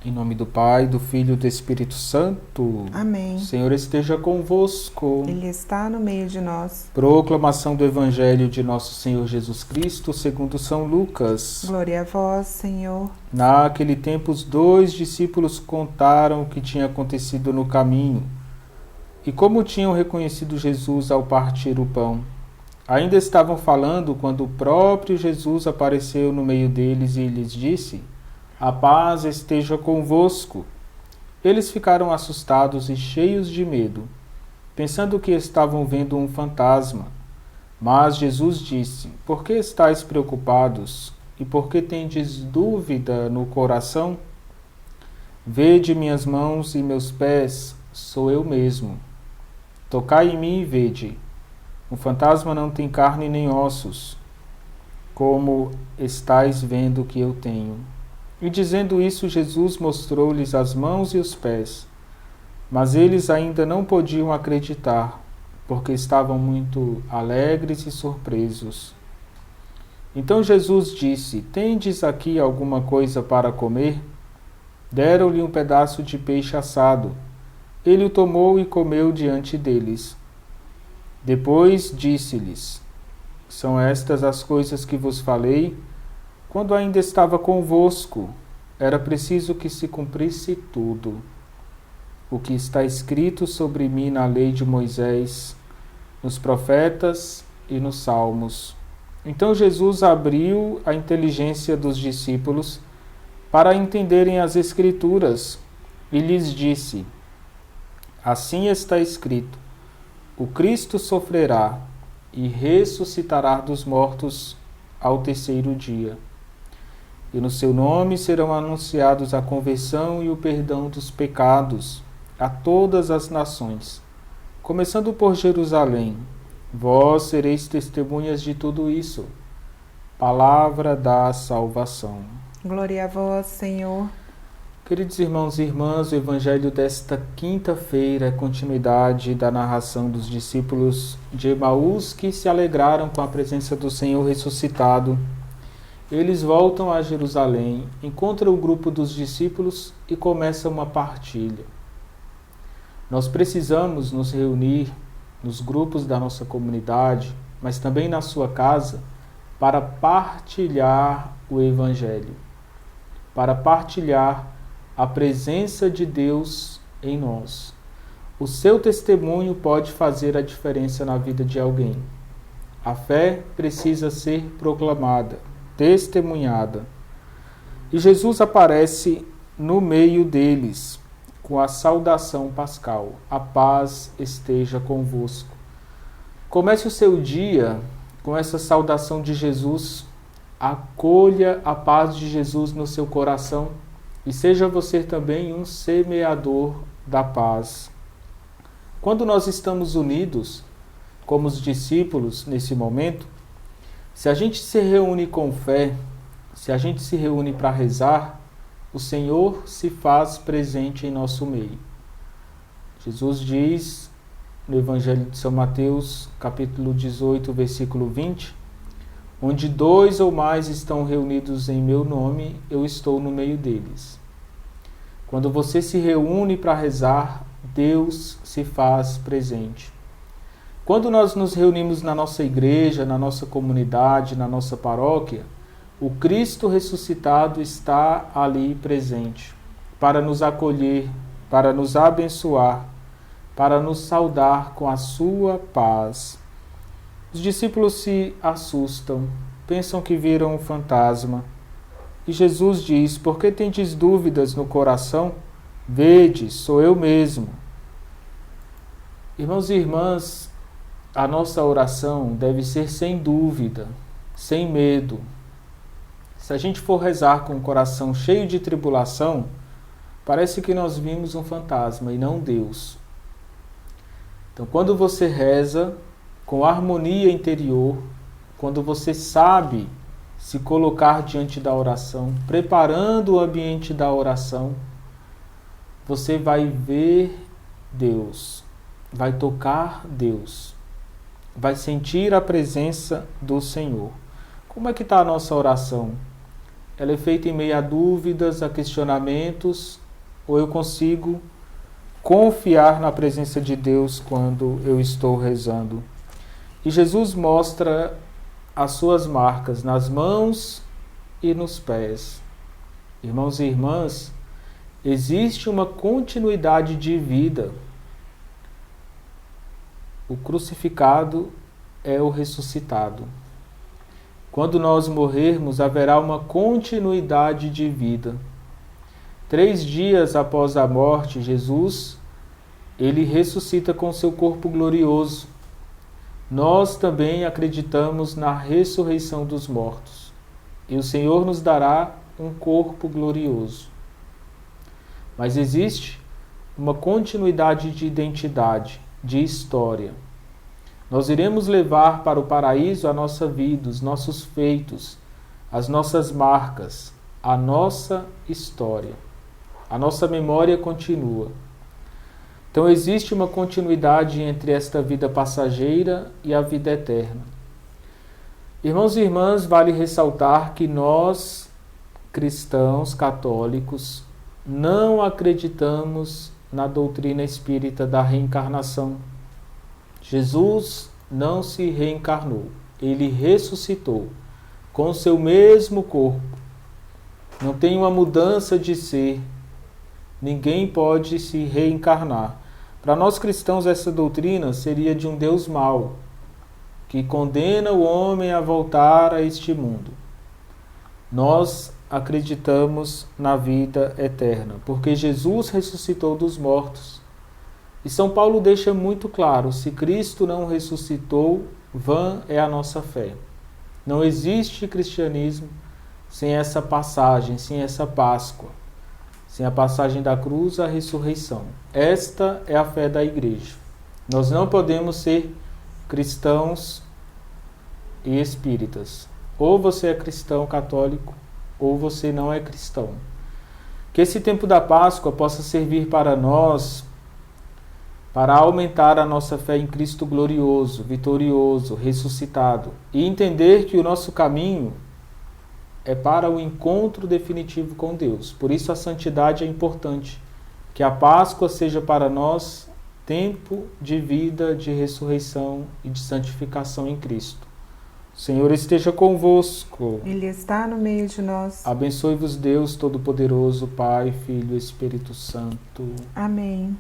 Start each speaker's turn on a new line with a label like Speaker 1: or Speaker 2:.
Speaker 1: Em nome do Pai, do Filho e do Espírito Santo.
Speaker 2: Amém.
Speaker 1: O Senhor esteja convosco.
Speaker 2: Ele está no meio de nós.
Speaker 1: Proclamação do Evangelho de nosso Senhor Jesus Cristo, segundo São Lucas.
Speaker 2: Glória a vós, Senhor.
Speaker 1: Naquele tempo, os 2 discípulos contaram o que tinha acontecido no caminho e como tinham reconhecido Jesus ao partir o pão. Ainda estavam falando quando o próprio Jesus apareceu no meio deles e lhes disse: "A paz esteja convosco." Eles ficaram assustados e cheios de medo, pensando que estavam vendo um fantasma. Mas Jesus disse: "Por que estáis preocupados? E por que tendes dúvida no coração? Vede minhas mãos e meus pés, sou eu mesmo. Tocai em mim e vede. Um fantasma não tem carne nem ossos, como estáis vendo que eu tenho." E dizendo isso, Jesus mostrou-lhes as mãos e os pés. Mas eles ainda não podiam acreditar, porque estavam muito alegres e surpresos. Então Jesus disse: "Tendes aqui alguma coisa para comer?" Deram-lhe um pedaço de peixe assado. Ele o tomou e comeu diante deles. Depois disse-lhes: "São estas as coisas que vos falei quando ainda estava convosco. Era preciso que se cumprisse tudo o que está escrito sobre mim na lei de Moisés, nos profetas e nos salmos." Então Jesus abriu a inteligência dos discípulos para entenderem as Escrituras e lhes disse: "Assim está escrito: o Cristo sofrerá e ressuscitará dos mortos ao terceiro dia. E no seu nome serão anunciados a conversão e o perdão dos pecados a todas as nações, começando por Jerusalém. Vós sereis testemunhas de tudo isso." Palavra da salvação.
Speaker 2: Glória a vós, Senhor.
Speaker 1: Queridos irmãos e irmãs, o Evangelho desta quinta-feira é continuidade da narração dos discípulos de Emaús que se alegraram com a presença do Senhor ressuscitado. Eles voltam a Jerusalém, encontram o grupo dos discípulos e começam uma partilha. Nós precisamos nos reunir nos grupos da nossa comunidade, mas também na sua casa, para partilhar o Evangelho, para partilhar a presença de Deus em nós. O seu testemunho pode fazer a diferença na vida de alguém. A fé precisa ser proclamada, testemunhada. E Jesus aparece no meio deles com a saudação pascal: "A paz esteja convosco." Comece o seu dia com essa saudação de Jesus. Acolha a paz de Jesus no seu coração e seja você também um semeador da paz. Quando nós estamos unidos, como os discípulos nesse momento, se a gente se reúne com fé, se a gente se reúne para rezar, o Senhor se faz presente em nosso meio. Jesus diz no Evangelho de São Mateus, capítulo 18, versículo 20, "Onde 2 ou mais estão reunidos em meu nome, eu estou no meio deles." Quando você se reúne para rezar, Deus se faz presente. Quando nós nos reunimos na nossa igreja, na nossa comunidade, na nossa paróquia, o Cristo ressuscitado está ali presente para nos acolher, para nos abençoar, para nos saudar com a sua paz. Os discípulos se assustam, pensam que viram um fantasma. E Jesus diz: "Por que tendes dúvidas no coração? Vede, sou eu mesmo." Irmãos e irmãs, a nossa oração deve ser sem dúvida, sem medo. Se a gente for rezar com o coração cheio de tribulação, parece que nós vimos um fantasma e não Deus. Então, quando você reza com harmonia interior, quando você sabe se colocar diante da oração, preparando o ambiente da oração, você vai ver Deus, vai tocar Deus, vai sentir a presença do Senhor. Como é que está a nossa oração? ela é feita em meio a dúvidas, a questionamentos, ou eu consigo confiar na presença de Deus quando eu estou rezando? E Jesus mostra as suas marcas nas mãos e nos pés. Irmãos e irmãs, existe uma continuidade de vida. O crucificado é o ressuscitado. Quando nós morrermos, haverá uma continuidade de vida. 3 dias após a morte, Jesus, ele ressuscita com seu corpo glorioso. Nós também acreditamos na ressurreição dos mortos. E o Senhor nos dará um corpo glorioso. Mas existe uma continuidade de identidade, de história. Nós iremos levar para o paraíso a nossa vida, os nossos feitos, as nossas marcas, a nossa história. A nossa memória continua. Então existe uma continuidade entre esta vida passageira e a vida eterna. Irmãos e irmãs, vale ressaltar que nós, cristãos católicos, não acreditamos na doutrina espírita da reencarnação. Jesus não se reencarnou, ele ressuscitou com o seu mesmo corpo. Não tem uma mudança de ser. Ninguém pode se reencarnar. Para nós cristãos, essa doutrina seria de um Deus mau, que condena o homem a voltar a este mundo. Nós acreditamos na vida eterna, porque Jesus ressuscitou dos mortos. E São Paulo deixa muito claro, se Cristo não ressuscitou, vã é a nossa fé. Não existe cristianismo sem essa passagem, sem essa Páscoa, sem a passagem da cruz à ressurreição. Esta é a fé da Igreja. Nós não podemos ser cristãos e espíritas. Ou você é cristão católico, ou você não é cristão. Que esse tempo da Páscoa possa servir para nós, para aumentar a nossa fé em Cristo glorioso, vitorioso, ressuscitado, e entender que o nosso caminho é para o encontro definitivo com Deus. Por isso a santidade é importante, que a Páscoa seja para nós tempo de vida, de ressurreição e de santificação em Cristo. O Senhor esteja convosco.
Speaker 2: Ele está no meio de nós.
Speaker 1: Abençoe-vos Deus Todo-Poderoso, Pai, Filho e Espírito Santo.
Speaker 2: Amém.